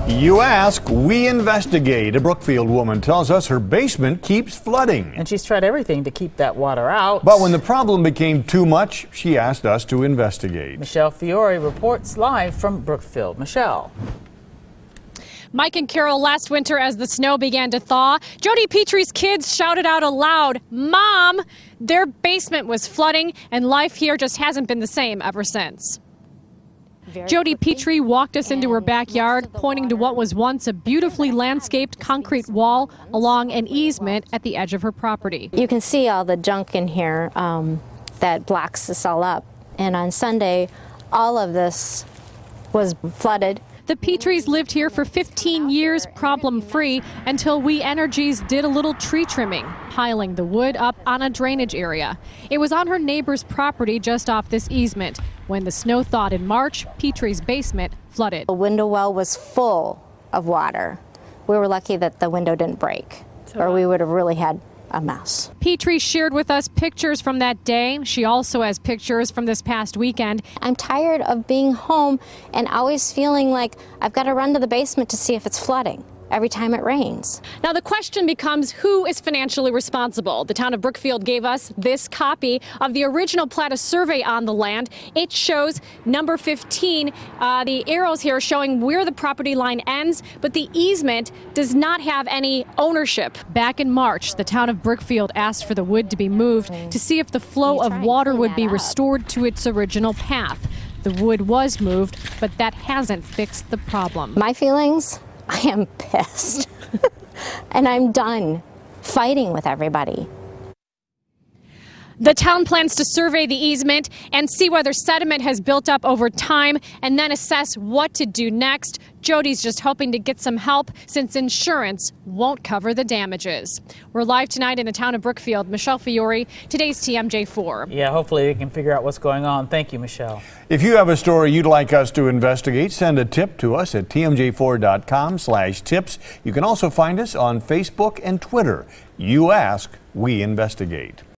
You ask, we investigate. A Brookfield woman tells us her basement keeps flooding. And she's tried everything to keep that water out. But when the problem became too much, she asked us to investigate. Michelle Fiore reports live from Brookfield. Michelle. Mike and Carol, last winter as the snow began to thaw, Jodie Petrie's kids shouted out aloud, "Mom!" Their basement was flooding, and life here just hasn't been the same ever since. Jodie Petrie walked us into her backyard, pointing to what was once a beautifully landscaped concrete wall along an easement at the edge of her property. You can see all the junk in here that blocks this all up. And on Sunday, all of this was flooded. The Petries lived here for 15 years problem-free until We Energies did a little tree trimming, piling the wood up on a drainage area. It was on her neighbor's property just off this easement. When the snow thawed in March, Petrie's basement flooded. The window well was full of water. We were lucky that the window didn't break, or we would have really had a mess. Petrie shared with us pictures from that day. She also has pictures from this past weekend. I'm tired of being home and always feeling like I've got to run to the basement to see if it's flooding every time it rains. Now the question becomes, who is financially responsible? The town of Brookfield gave us this copy of the original Plata survey on the land. It shows number 15, the arrows here showing where the property line ends, but the easement does not have any ownership. Back in March, the town of Brookfield asked for the wood to be moved to see if the flow of water would be restored to its original path. The wood was moved, but that hasn't fixed the problem. My feelings? I am pissed. And I'm done fighting with everybody. The town plans to survey the easement and see whether sediment has built up over time and then assess what to do next. Jodie's just hoping to get some help since insurance won't cover the damages. We're live tonight in the town of Brookfield. Michelle Fiore, today's TMJ4. Yeah, hopefully they can figure out what's going on. Thank you, Michelle. If you have a story you'd like us to investigate, send a tip to us at tmj4.com/tips. You can also find us on Facebook and Twitter. You ask, we investigate.